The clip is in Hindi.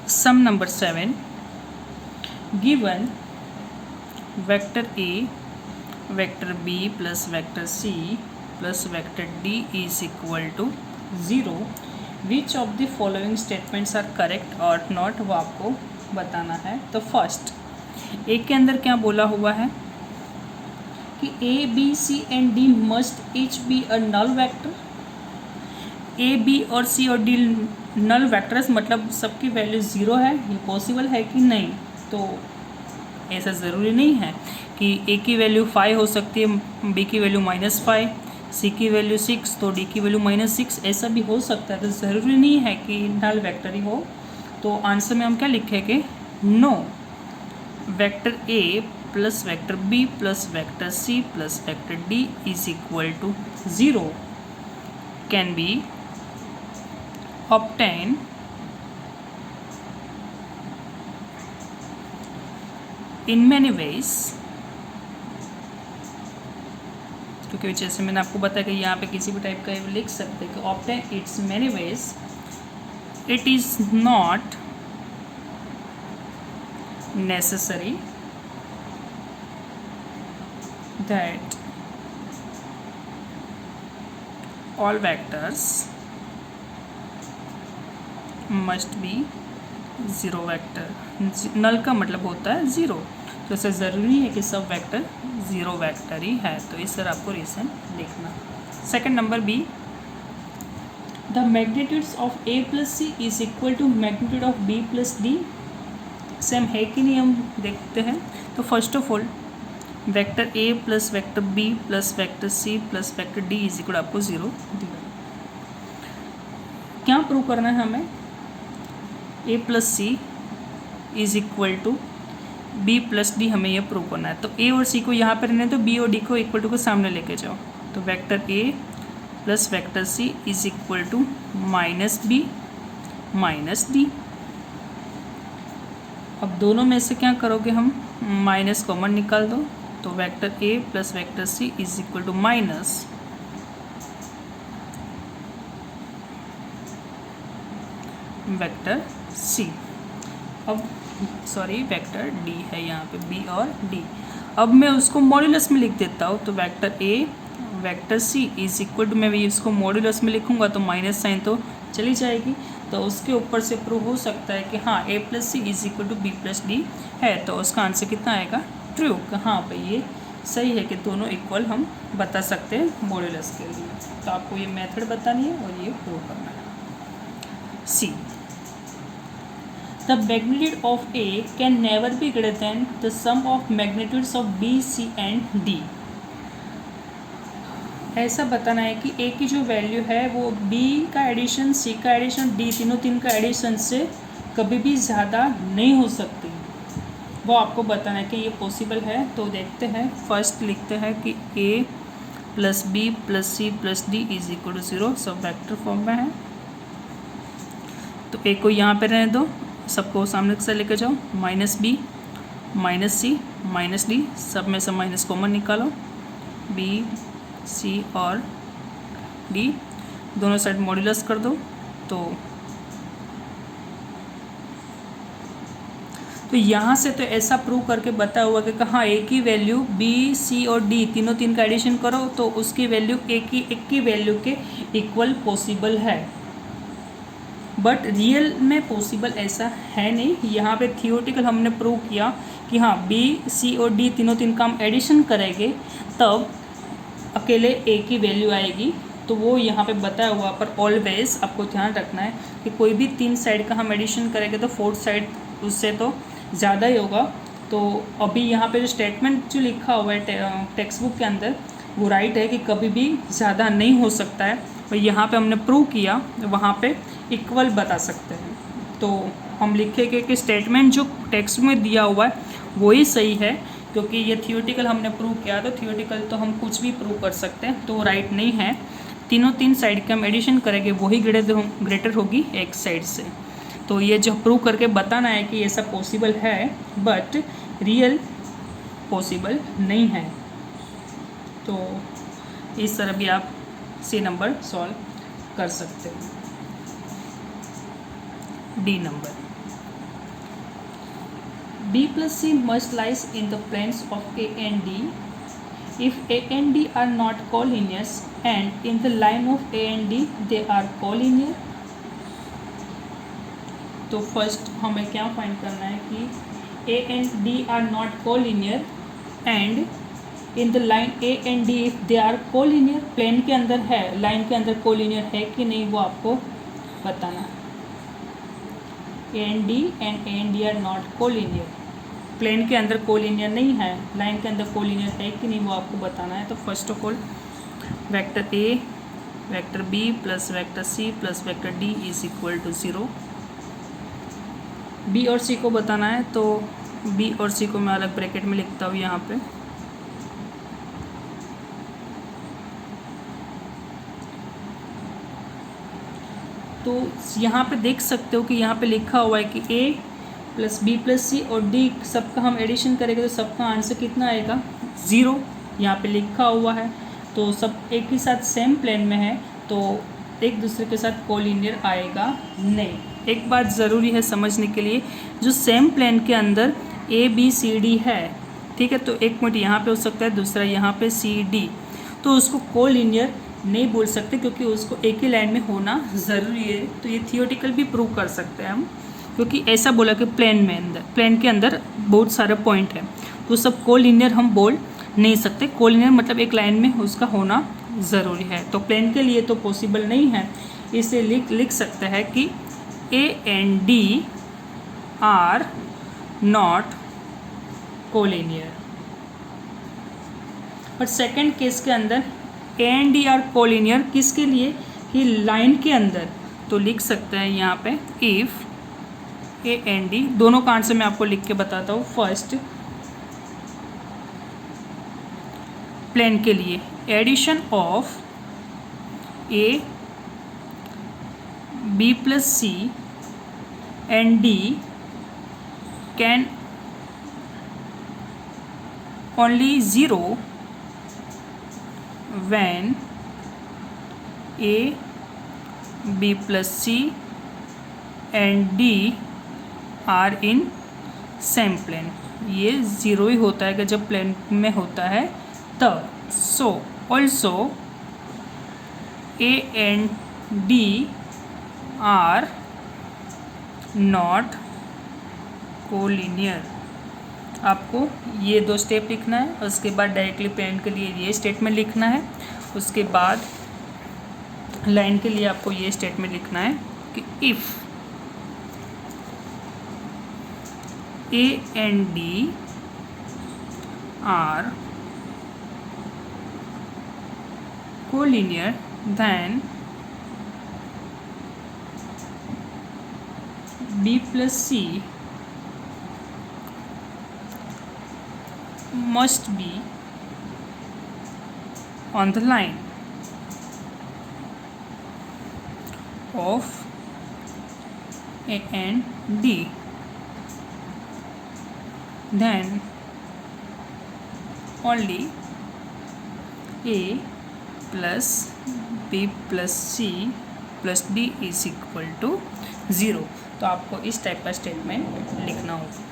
Sum number 7. Given vector A, vector B plus vector C plus vector D is equal to 0, which of the following statements are correct or not, वो आपको बताना है। तो फर्स्ट ए के अंदर क्या बोला हुआ है कि A B C and D must each be a null vector. A B और सी और डी नल वेक्टर्स मतलब सबकी वैल्यू ज़ीरो है, ये पॉसिबल है कि नहीं? तो ऐसा ज़रूरी नहीं है कि ए की वैल्यू 5 हो सकती है, बी की वैल्यू -5, सी की वैल्यू 6 तो डी की वैल्यू -6, ऐसा भी हो सकता है। तो ज़रूरी नहीं है कि नल वेक्टर ही हो। तो आंसर में हम क्या लिखेंगे? No, vector A plus vector B plus vector C plus vector D is equal to 0 can be obtain in many ways, क्योंकि जैसे मैंने आपको बताया कि यहाँ पे किसी भी टाइप का लिख सकते हैं कि obtain its many ways, it is not necessary that all vectors must be zero vector. Null का मतलब होता है ज़ीरो, तो इसे ज़रूरी है कि सब वेक्टर ज़ीरो वेक्टर ही है। तो इस तरह आपको रीज़न लिखना। Second number B, the magnitudes of A plus C is equal to magnitude of B plus D. Same है कि नहीं हम देखते हैं। तो first of all vector A plus vector B plus vector C plus vector D is equal आपको 0 दिया। क्या प्रूव करना है हमें? A plus C is equal to B plus D, हमें यह प्रूव करना है। तो ए और सी को यहाँ पर रहने तो बी और डी को इक्वल टू को सामने लेके जाओ। तो vector A plus vector C is equal to minus B minus D. अब दोनों में से क्या करोगे हम? माइनस कॉमन निकाल दो। तो vector A plus vector C is equal to minus vector C. अब सॉरी वेक्टर डी है यहाँ पे, बी और डी। अब मैं उसको मॉड्यूलस में लिख देता हूँ। तो vector A vector C is equal to, मैं भी इसको मॉड्यूलस में लिखूँगा तो माइनस साइन तो चली जाएगी। तो उसके ऊपर से प्रूव हो सकता है कि हाँ A plus C is equal to B plus D है। तो उसका आंसर कितना आएगा? ट्रू। हाँ भाई ये सही है कि दोनों इक्वल हम बता सकते हैं मॉड्यूलस के लिए। तो आपको ये मेथड बतानी है और ये प्रूव करना है। सी, the magnitude of A can never be greater than the sum of magnitudes of B, C and D। ऐसा बताना है कि A की जो वैल्यू है वो B का एडिशन, C का एडिशन, D तीन का एडिशन से कभी भी ज़्यादा नहीं हो सकती। वो आपको बताना है कि ये पॉसिबल है। तो देखते हैं, फर्स्ट लिखते हैं कि A plus B plus C plus D is equal to 0, सब वेक्टर फॉर्म में है। तो A को यहाँ पे रहने दो, सबको सामने से लेकर जाओ। माइनस बी माइनस सी माइनस डी, सब में से माइनस कॉमन निकालो। बी सी और डी दोनों साइड मॉड्यूलस कर दो। तो यहाँ से तो ऐसा प्रूव करके बताया हुआ कि कहाँ ए की वैल्यू बी सी और डी तीन का एडिशन करो तो उसकी वैल्यू एक की वैल्यू के इक्वल पॉसिबल है। बट रियल में पॉसिबल ऐसा है नहीं। यहाँ पे थियोटिकल हमने प्रूव किया कि हाँ बी सी और डी तीन का हम एडिशन करेंगे तब अकेले ए की वैल्यू आएगी। तो वो यहाँ पे बताया हुआ, पर ऑलवेज आपको ध्यान रखना है कि कोई भी 3 साइड का हम एडिशन करेंगे तो 4th साइड उससे तो ज़्यादा ही होगा। तो अभी यहाँ पे जो स्टेटमेंट जो लिखा हुआ है टेक्स्ट बुक के अंदर वो राइट है कि कभी भी ज़्यादा नहीं हो सकता है। और यहाँ पे हमने प्रूव किया, वहाँ पे इक्वल बता सकते हैं। तो हम लिखेंगे कि स्टेटमेंट जो टेक्स्ट में दिया हुआ है वही सही है, क्योंकि ये थियोटिकल हमने प्रूव किया। तो थियोटिकल तो हम कुछ भी प्रूव कर सकते हैं, तो राइट नहीं है। तीन साइड के हम एडिशन करेंगे वही ग्रेटर होगी एक साइड से। तो ये जो प्रूव करके बताना है कि ऐसा पॉसिबल है, बट रियल पॉसिबल नहीं है। तो इस तरह भी आप सी नंबर सॉल्व कर सकते हो। D number, B plus C must lies in the planes of A and D if A and D are not collinear and in the line of A and D they are collinear। तो फर्स्ट हमें क्या फाइंड करना है कि A and D are not collinear and in the line A and D if they are collinear, plane के अंदर है, लाइन के अंदर कोलिनियर है कि नहीं वो आपको बताना है। A and D are not collinear, plane के अंदर कोलिनियर नहीं है, लाइन के अंदर कोलिनियर है कि नहीं वो आपको बताना है। तो first of all vector A vector B plus vector C plus vector D is equal to 0। B और सी को बताना है, तो बी और सी को मैं अलग ब्रैकेट में लिखता हूँ यहाँ पे। तो यहाँ पे देख सकते हो कि यहाँ पे लिखा हुआ है कि a प्लस बी प्लस सी और d सबका हम एडिशन करेंगे तो सबका आंसर कितना आएगा 0। यहाँ पे लिखा हुआ है तो सब एक ही साथ सेम प्लेन में है तो एक दूसरे के साथ कोलिनियर आएगा नहीं। एक बात ज़रूरी है समझने के लिए, जो सेम प्लेन के अंदर a b c d है, ठीक है, तो एक पॉइंट यहाँ पे हो सकता है, दूसरा यहाँ पे c d, तो उसको कोलिनियर नहीं बोल सकते क्योंकि उसको एक ही लाइन में होना ज़रूरी है। तो ये थियोटिकल भी प्रूव कर सकते हैं हम, क्योंकि ऐसा बोला कि प्लेन के अंदर बहुत सारे पॉइंट है तो सब कोलिनियर हम बोल नहीं सकते। कोलिनियर मतलब एक लाइन में उसका होना ज़रूरी है, तो प्लेन के लिए तो पॉसिबल नहीं है। इसे लिख सकते हैं कि ए and D are not collinear. और सेकेंड केस के अंदर ए एंड डी आर कोलिनियर किसके लिए, कि लाइन के अंदर, तो लिख सकते हैं यहाँ पे इफ़ ए एंड डी, दोनों का आंसर मैं आपको लिख के बताता हूँ। फर्स्ट प्लेन के लिए addition of A B plus C and D can only 0 when a b plus c and d are in same plane। ये 0 ही होता है कि जब प्लेन में होता है तब। So also a and d are not collinear। आपको ये 2 स्टेप लिखना है, उसके बाद डायरेक्टली प्लेन के लिए ये स्टेटमेंट लिखना है, उसके बाद लाइन के लिए आपको ये स्टेटमेंट लिखना है कि if A and D are collinear then B plus C must be on the line of A and D, then only A plus B plus C plus D is equal to 0। तो आपको इस टाइप का स्टेटमेंट लिखना होगा।